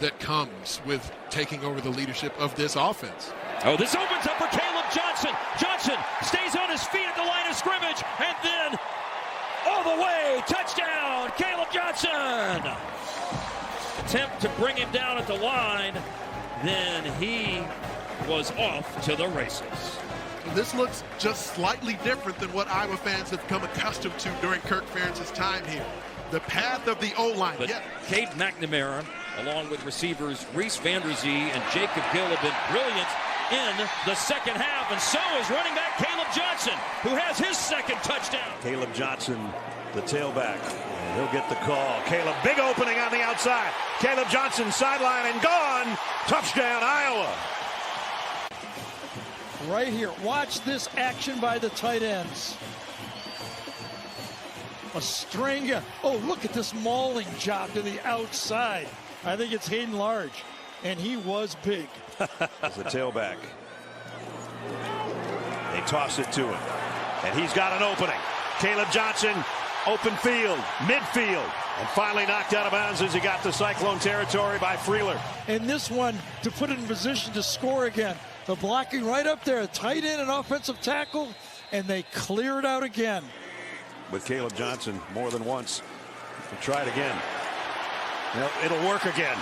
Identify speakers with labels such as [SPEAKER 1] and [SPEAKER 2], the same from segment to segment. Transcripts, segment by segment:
[SPEAKER 1] that comes with taking over the leadership of this offense.
[SPEAKER 2] Oh, this opens up for Kaleb Johnson. Johnson stays on his feet at the line of scrimmage, and then all the way, touchdown, Kaleb Johnson. Attempt to bring him down at the line, then he was off to the races.
[SPEAKER 1] This looks just slightly different than what Iowa fans have come accustomed to during Kirk Ferentz's time here. The path of the O-line.
[SPEAKER 2] But Cade McNamara, along with receivers Reese Vanderzee and Jacob Gill, have been brilliant in the second half, and so is running back Kaleb Johnson, who has his second touchdown.
[SPEAKER 3] Kaleb Johnson, the tailback, and he'll get the call. Kaleb, big opening on the outside. Kaleb Johnson, sideline and gone. Touchdown, Iowa.
[SPEAKER 4] Right here, watch this action by the tight ends. A string. Oh, look at this mauling job to the outside. I think it's Hayden Large, and he was big.
[SPEAKER 3] As the tailback. They toss it to him, and he's got an opening. Kaleb Johnson, open field, midfield, and finally knocked out of bounds as he got to Cyclone territory by Freeler.
[SPEAKER 4] And this one to put it in position to score again. The blocking right up there, tight end and offensive tackle, and they clear it out again.
[SPEAKER 3] With Kaleb Johnson more than once. We'll try it again. Well, it'll work again.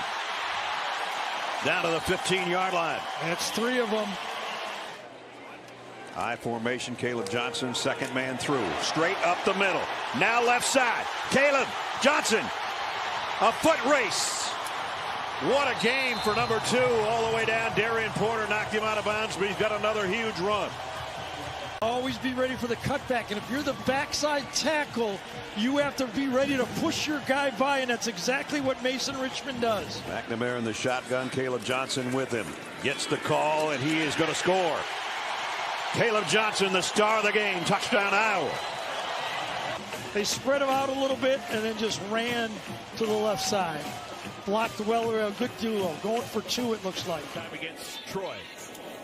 [SPEAKER 3] Down to the 15-yard line.
[SPEAKER 4] That's three of them.
[SPEAKER 3] I formation, Kaleb Johnson, second man through. Straight up the middle. Now left side. Kaleb Johnson. A foot race. What a game for number 2 all the way down. Darian Porter knocked him out of bounds, but he's got another huge run.
[SPEAKER 4] Always be ready for the cutback, and if you're the backside tackle, you have to be ready to push your guy by, and that's exactly what Mason Richmond does.
[SPEAKER 3] McNamara in the shotgun, Kaleb Johnson with him. Gets the call, and he is going to score. Kaleb Johnson, the star of the game. Touchdown, Iowa.
[SPEAKER 4] They spread him out a little bit and then just ran to the left side. Blocked well, a good duo. Going for 2, it looks like.
[SPEAKER 2] Time against Troy.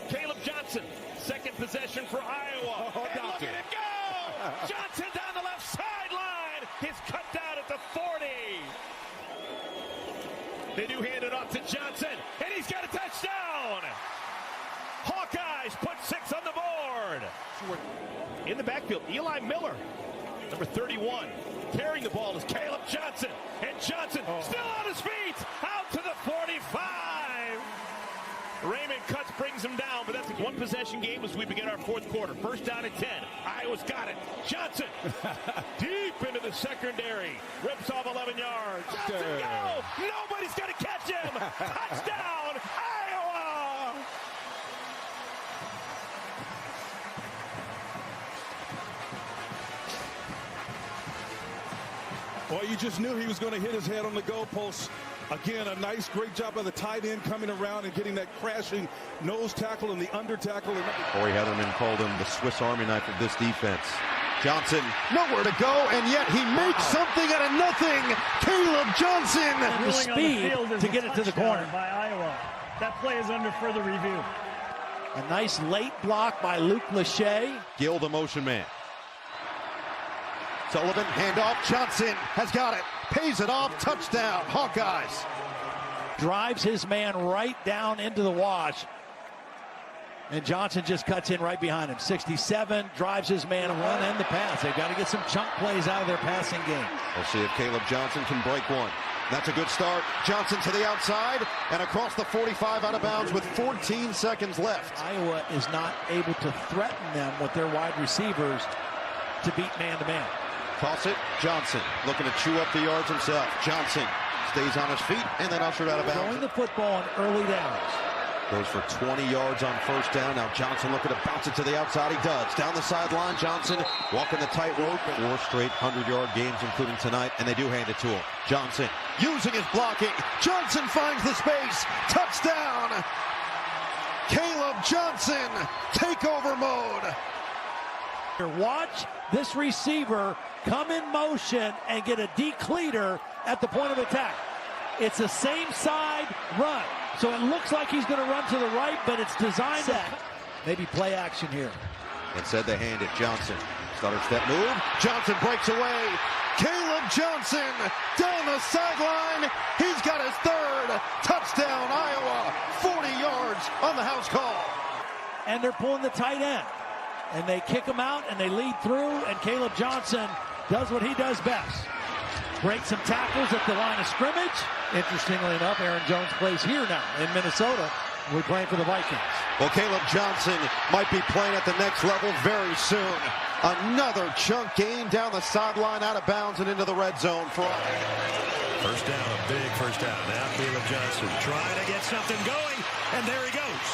[SPEAKER 2] Kaleb Johnson, second possession for Iowa. And look at him go! Johnson down the left sideline. He's cut down at the 40. They do hand it off to Johnson, and he's got a touchdown. Hawkeyes put 6 on the board. In the backfield, Eli Miller, number 31. Carrying the ball is Kaleb Johnson, and Johnson still on his feet, out to the 45. Raymond Cuts brings him down, but that's a one-possession game as we begin our fourth quarter. First down and 10. Iowa's got it. Johnson deep into the secondary. Rips off 11 yards. Johnson go! Nobody's going to catch him. Touchdown, Iowa!
[SPEAKER 5] Well, you just knew he was going to hit his head on the goalpost. Again, a nice, great job by the tight end coming around and getting that crashing nose tackle and the under tackle.
[SPEAKER 6] Corey Heatherman called him the Swiss Army knife of this defense. Johnson, nowhere to go, and yet he makes something out of nothing. Kaleb Johnson.
[SPEAKER 7] The speed to get it to the corner. By Iowa. That play is under further review.
[SPEAKER 4] A nice late block by Luke Lachey.
[SPEAKER 6] Gill, the motion man. Sullivan, handoff. Johnson has got it. Pays it off. Touchdown, Hawkeyes.
[SPEAKER 4] Drives his man right down into the wash. And Johnson just cuts in right behind him. 67, drives his man a run and the pass. They've got to get some chunk plays out of their passing game.
[SPEAKER 6] We'll see if Kaleb Johnson can break one. That's a good start. Johnson to the outside and across the 45 out of bounds with 14 seconds left.
[SPEAKER 4] Iowa is not able to threaten them with their wide receivers to beat man-to-man.
[SPEAKER 6] Toss it. Johnson looking to chew up the yards himself. Johnson stays on his feet and then ushered out of bounds.
[SPEAKER 4] Throwing the football on early downs.
[SPEAKER 6] Goes for 20 yards on first down. Now Johnson looking to bounce it to the outside. He does. Down the sideline, Johnson walking the tightrope. 4 straight 100-yard games, including tonight, and they do hand it to him. Johnson using his blocking. Johnson finds the space. Touchdown! Kaleb Johnson, takeover mode.
[SPEAKER 4] Watch this receiver come in motion and get a decleater at the point of attack. It's the same side run. So it looks like he's going to run to the right, but it's designed to maybe play action here.
[SPEAKER 6] Instead they hand it. Johnson. Stutter step move. Johnson breaks away. Kaleb Johnson down the sideline. He's got his third touchdown.
[SPEAKER 4] and they're pulling the tight end. And they kick him out, and they lead through, and Kaleb Johnson does what he does best. Breaks some tackles at the line of scrimmage. Interestingly enough, Aaron Jones plays here now in Minnesota. We're playing for the Vikings.
[SPEAKER 6] Well, Kaleb Johnson might be playing at the next level very soon. Another chunk gain down the sideline, out of bounds and into the red zone for
[SPEAKER 3] First down, a big first down. Now Kaleb Johnson trying to get something going, and there he goes.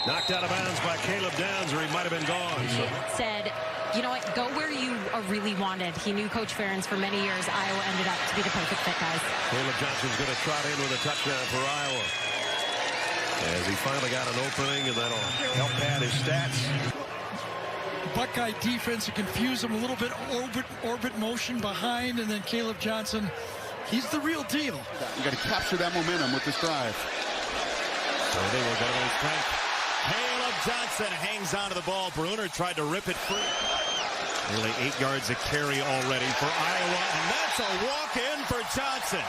[SPEAKER 3] Knocked out of bounds by Kaleb Downs, or he might have been gone. So.
[SPEAKER 8] Said, you know what, go where you really wanted. He knew Coach Ferentz for many years. Iowa ended up to be the perfect fit, guys.
[SPEAKER 3] Kaleb Johnson's going to trot in with a touchdown for Iowa. As he finally got an opening, and that'll help pad his stats.
[SPEAKER 9] Buckeye defense to confuse him a little bit, orbit motion behind, and then Kaleb Johnson, he's the real deal.
[SPEAKER 10] You got to capture that momentum with this drive.
[SPEAKER 3] So they will go to his strength. Kaleb Johnson hangs onto the ball. Bruner tried to rip it free. Nearly 8 yards of carry already for Iowa, and that's a walk-in for Johnson.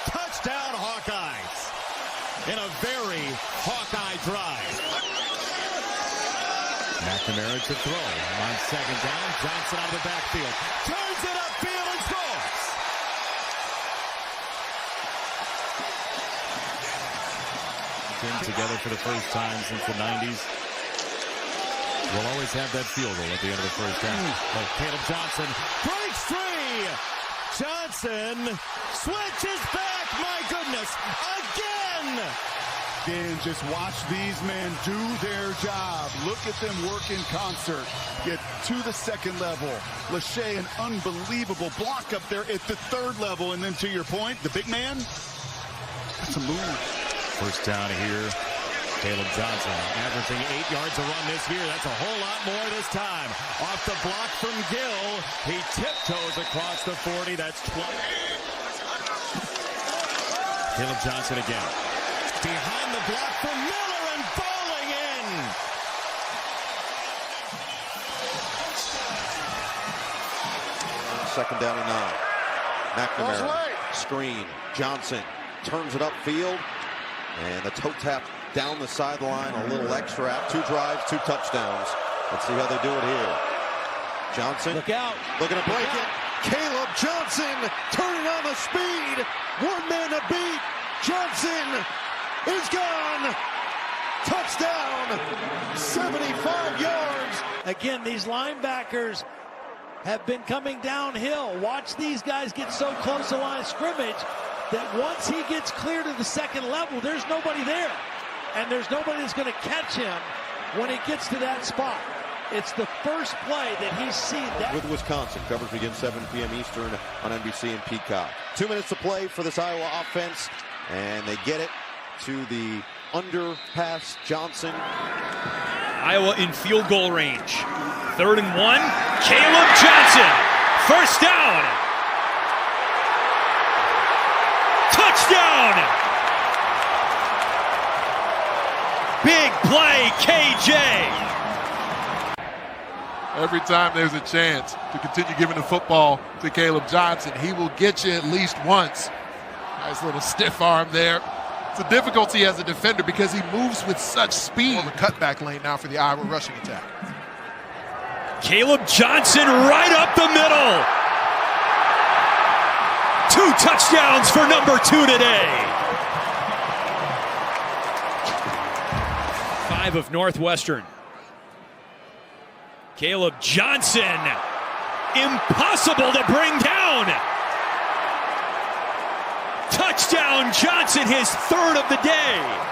[SPEAKER 3] Touchdown Hawkeyes in a very Hawkeye drive. McNamara to throw. On second down, Johnson out of the backfield. Turns it upfield and scores. Team together for the first time since the 90s. We'll always have that field goal at the end of the first half. Oh, Kaleb Johnson breaks free. Johnson switches back. My goodness, again.
[SPEAKER 10] Again, just watch these men do their job. Look at them work in concert. Get to the second level. Lachey, an unbelievable block up there at the third level. And then to your point, the big man, that's a move.
[SPEAKER 3] First down here. Kaleb Johnson averaging 8 yards a run this year. That's a whole lot more this time. Off the block from Gill. He tiptoes across the 40. That's 20. Kaleb Johnson again. Behind the block from Miller and falling in.
[SPEAKER 6] second down and 9. McNamara, screen. Johnson turns it upfield. And the toe tap down the sideline, a little extra. 2 drives, 2 touchdowns. Let's see how they do it here. Johnson.
[SPEAKER 4] Look out.
[SPEAKER 6] Looking to break it. Kaleb Johnson turning on the speed. 1 man to beat. Johnson is gone. Touchdown. 75 yards.
[SPEAKER 4] Again, these linebackers have been coming downhill. Watch these guys get so close to the line of scrimmage that once he gets clear to the second level, there's nobody there. And there's nobody that's going to catch him when he gets to that spot. It's the first play that he's seen that.
[SPEAKER 6] With Wisconsin, coverage begins 7 p.m. Eastern on NBC and Peacock. 2 minutes to play for this Iowa offense, and they get it to the underpass. Johnson.
[SPEAKER 2] Iowa in field goal range. 3rd and 1. Kaleb Johnson. First down. Touchdown. Big play, KJ.
[SPEAKER 1] Every time there's a chance to continue giving the football to Kaleb Johnson, he will get you at least once. Nice little stiff arm there. It's a difficulty as a defender because he moves with such speed. On the cutback lane now for the Iowa rushing attack.
[SPEAKER 2] Kaleb Johnson right up the middle. 2 touchdowns for number 2 today. 5 of Northwestern. Kaleb Johnson, impossible to bring down. Touchdown Johnson, his 3rd of the day.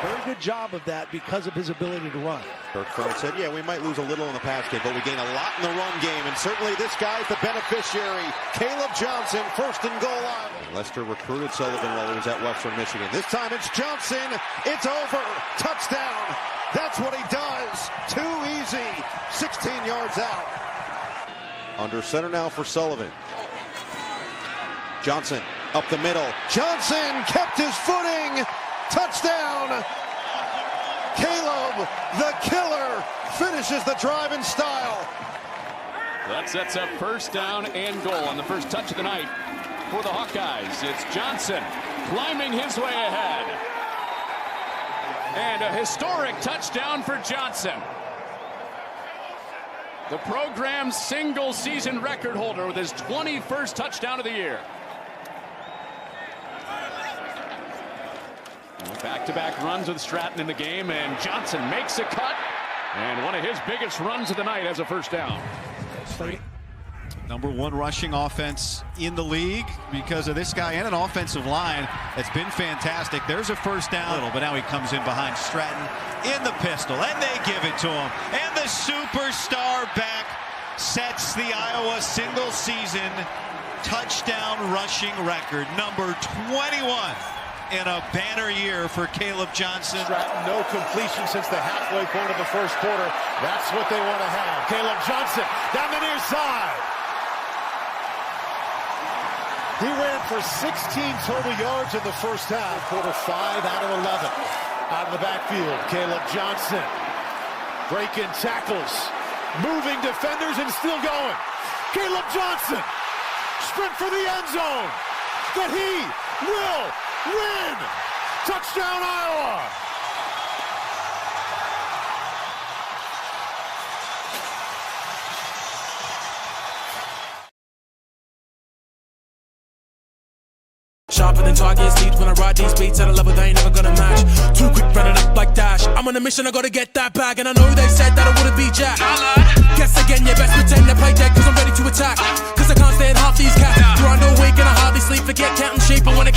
[SPEAKER 4] Very good job of that because of his ability to run.
[SPEAKER 6] Kirk Ferentz said, yeah, we might lose a little in the pass game, but we gain a lot in the run game, and certainly this guy's the beneficiary. Kaleb Johnson, 1st and goal line. Lester recruited Sullivan while he was at Western Michigan. This time it's Johnson. It's over. Touchdown. That's what he does. Too easy. 16 yards out. Under center now for Sullivan. Johnson up the middle. Johnson kept his footing. Touchdown. Kaleb, the killer, finishes the drive in style.
[SPEAKER 11] That sets up 1st down and goal on the first touch of the night for the Hawkeyes. It's Johnson climbing his way ahead. And a historic touchdown for Johnson. The program's single-season record holder with his 21st touchdown of the year. Back-to-back runs with Stratton in the game, and Johnson makes a cut. And one of his biggest runs of the night has a first down.
[SPEAKER 12] Number one rushing offense in the league because of this guy and an offensive line that's been fantastic. There's a first down, but now he comes in behind Stratton in the pistol, and they give it to him. And the superstar back sets the Iowa single-season touchdown rushing record, number 21 in a banner year for Kaleb Johnson.
[SPEAKER 3] Stratton, no completion since the halfway point of the first quarter. That's what they want to have. Kaleb Johnson down the near side. He ran for 16 total yards in the first half. Quarter 5 out of 11. Out of the backfield, Kaleb Johnson. Breaking tackles. Moving defenders and still going. Kaleb Johnson. Sprint for the end zone. That he will win. Touchdown, Iowa.
[SPEAKER 13] Sharper than targets, leads when I ride these beats at a level they ain't never gonna match. Too quick running up like Dash. I'm on a mission, I gotta get that bag. And I know they said that I wouldn't be Jack. Guess again, yeah, best pretend to play dead, cause I'm ready to attack. Cause I can't stand half these cats. Grind all week and I hardly sleep, forget counting sheep. I wanna